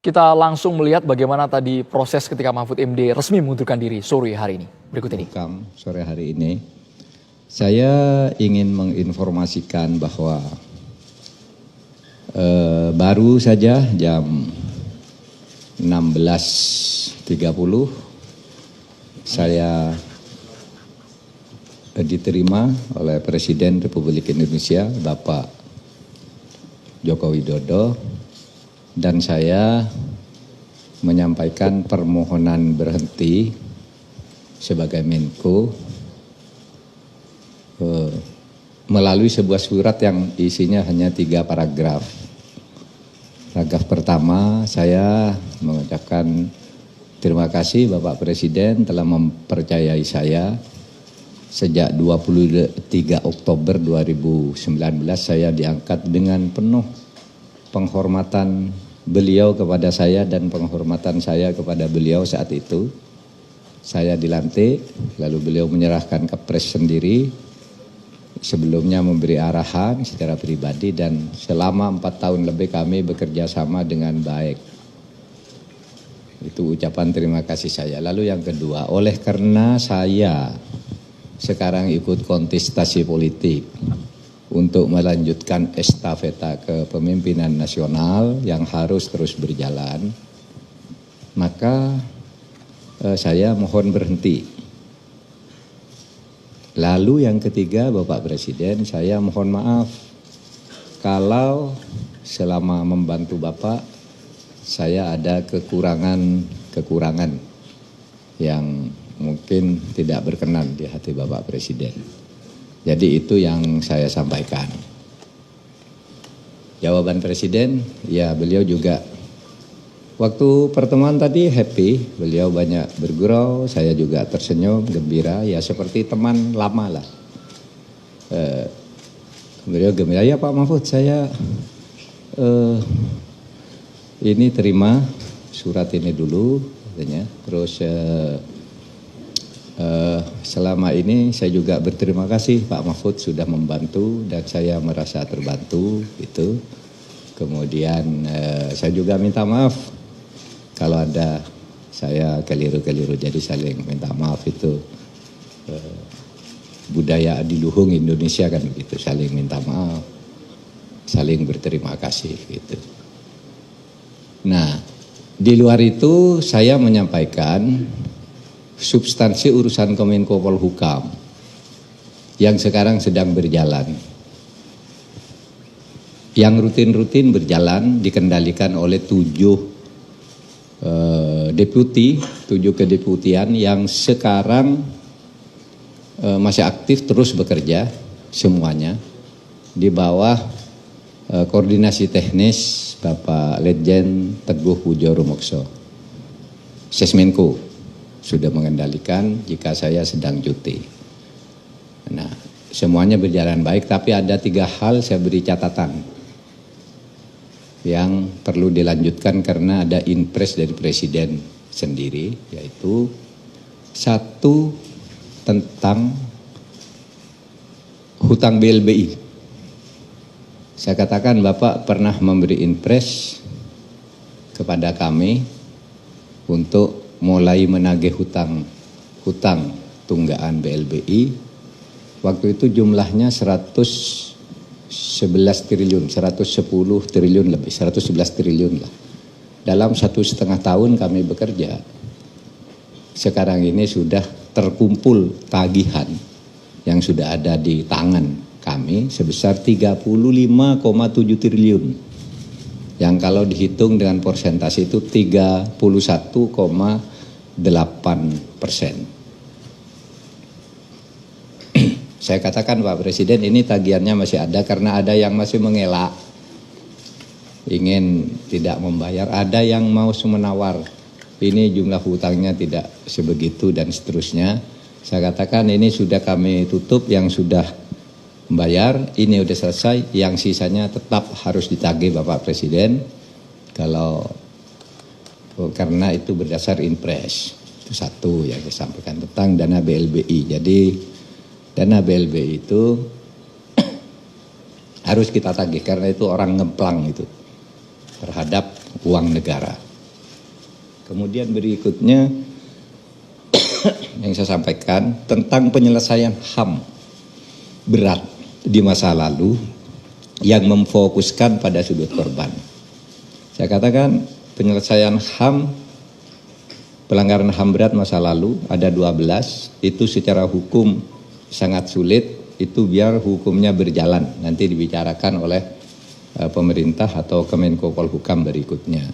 Kita langsung melihat bagaimana tadi proses ketika Mahfud MD resmi mengundurkan diri sore hari ini. Berikut ini. Sore hari ini, saya ingin menginformasikan bahwa baru saja jam 16.30 saya diterima oleh Presiden Republik Indonesia Bapak Joko Widodo, dan saya menyampaikan permohonan berhenti sebagai Menko melalui sebuah surat yang isinya hanya 3 paragraf. Paragraf pertama, saya mengucapkan terima kasih Bapak Presiden telah mempercayai saya. Sejak 23 Oktober 2019 saya diangkat dengan penuh penghormatan beliau kepada saya dan penghormatan saya kepada beliau saat itu. Saya dilantik, lalu beliau menyerahkan kepres sendiri, sebelumnya memberi arahan secara pribadi, dan selama 4 tahun lebih kami bekerja sama dengan baik. Itu ucapan terima kasih saya. Lalu yang kedua, oleh karena saya sekarang ikut kontestasi politik untuk melanjutkan estafeta kepemimpinan nasional yang harus terus berjalan, maka saya mohon berhenti. Lalu yang ketiga, Bapak Presiden, saya mohon maaf kalau selama membantu Bapak saya ada kekurangan yang mungkin tidak berkenan di hati Bapak Presiden. Jadi itu yang saya sampaikan. Jawaban Presiden, ya beliau juga waktu pertemuan tadi happy, beliau banyak bergurau, saya juga tersenyum, gembira, ya seperti teman lama lah. Beliau gembira, ya Pak Mahfud, saya ini terima surat ini dulu, katanya. Terus selama ini saya juga berterima kasih Pak Mahfud sudah membantu dan saya merasa terbantu gitu. Kemudian saya juga minta maaf kalau ada saya keliru-keliru, jadi saling minta maaf. Itu budaya adiluhung Indonesia kan begitu, saling minta maaf, saling berterima kasih gitu. Nah, di luar itu saya menyampaikan substansi urusan Kemenko Polhukam yang sekarang sedang berjalan, yang rutin-rutin berjalan, dikendalikan oleh 7 kedeputian yang sekarang masih aktif terus bekerja semuanya di bawah koordinasi teknis Bapak Letjen Teguh Pujo Rumokso. Sesmenko sudah mengendalikan jika saya sedang cuti. Nah, semuanya berjalan baik, tapi ada 3 hal saya beri catatan yang perlu dilanjutkan karena ada impres dari Presiden sendiri, yaitu 1 tentang hutang BLBI. Saya katakan Bapak pernah memberi impres kepada kami untuk mulai menagih hutang tunggaan BLBI. Waktu itu jumlahnya 111 triliun, 110 triliun lebih, 111 triliun lah. Dalam 1,5 tahun kami bekerja, sekarang ini sudah terkumpul tagihan yang sudah ada di tangan kami sebesar 35,7 triliun. Yang kalau dihitung dengan persentase itu 31,8%. Saya katakan Pak Presiden, ini tagihannya masih ada karena ada yang masih mengelak, ingin tidak membayar, ada yang mau menawar, ini jumlah hutangnya tidak sebegitu dan seterusnya. Saya katakan ini sudah kami tutup, yang sudah membayar ini sudah selesai, yang sisanya tetap harus ditagih Bapak Presiden karena itu berdasar impres. Itu 1 yang saya sampaikan tentang dana BLBI. Jadi dana BLBI itu harus kita tagih karena itu orang ngeplang itu terhadap uang negara. Kemudian berikutnya yang saya sampaikan tentang penyelesaian HAM berat di masa lalu yang memfokuskan pada sudut korban. Saya katakan penyelesaian HAM, pelanggaran HAM berat masa lalu ada 12, itu secara hukum sangat sulit, itu biar hukumnya berjalan, nanti dibicarakan oleh pemerintah atau Kemenko Polhukam berikutnya.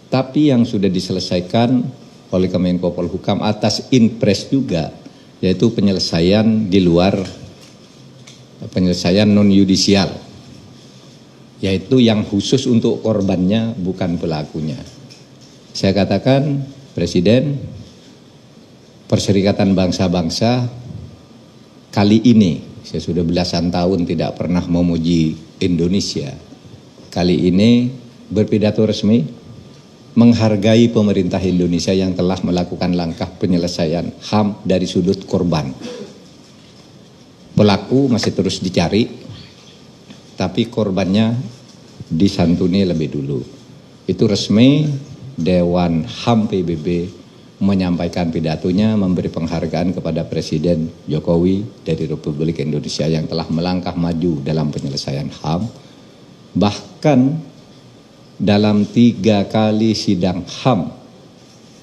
Tapi yang sudah diselesaikan oleh Kemenko Polhukam atas impres juga, yaitu penyelesaian di luar, penyelesaian non-yudisial, yaitu yang khusus untuk korbannya bukan pelakunya. Saya katakan, Presiden, Perserikatan Bangsa-Bangsa kali ini, saya sudah belasan tahun tidak pernah memuji Indonesia, kali ini berpidato resmi menghargai pemerintah Indonesia yang telah melakukan langkah penyelesaian HAM dari sudut korban. Pelaku masih terus dicari, tapi korbannya disantuni lebih dulu. Itu resmi Dewan HAM PBB menyampaikan pidatonya, memberi penghargaan kepada Presiden Jokowi dari Republik Indonesia yang telah melangkah maju dalam penyelesaian HAM. Bahkan dalam 3 kali sidang HAM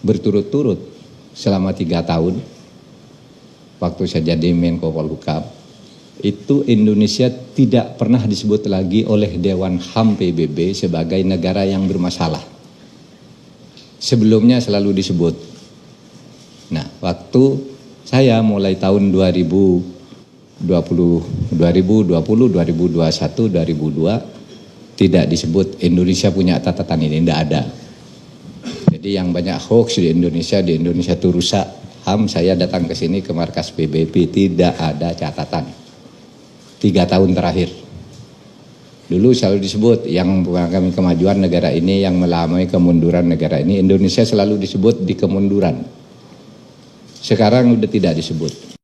berturut-turut selama 3 tahun, waktu saya jadi Menko Polhukam, itu Indonesia tidak pernah disebut lagi oleh Dewan HAM PBB sebagai negara yang bermasalah. Sebelumnya selalu disebut. Nah, waktu saya mulai tahun 2020, 2021, 2002, tidak disebut Indonesia punya catatan ini, tidak ada. Jadi yang banyak hoax di Indonesia itu rusak. HAM, saya datang ke sini ke markas PBB, tidak ada catatan. 3 tahun terakhir. Dulu selalu disebut yang mengalami kemajuan negara ini, yang melamai kemunduran negara ini, Indonesia selalu disebut di kemunduran. Sekarang sudah tidak disebut.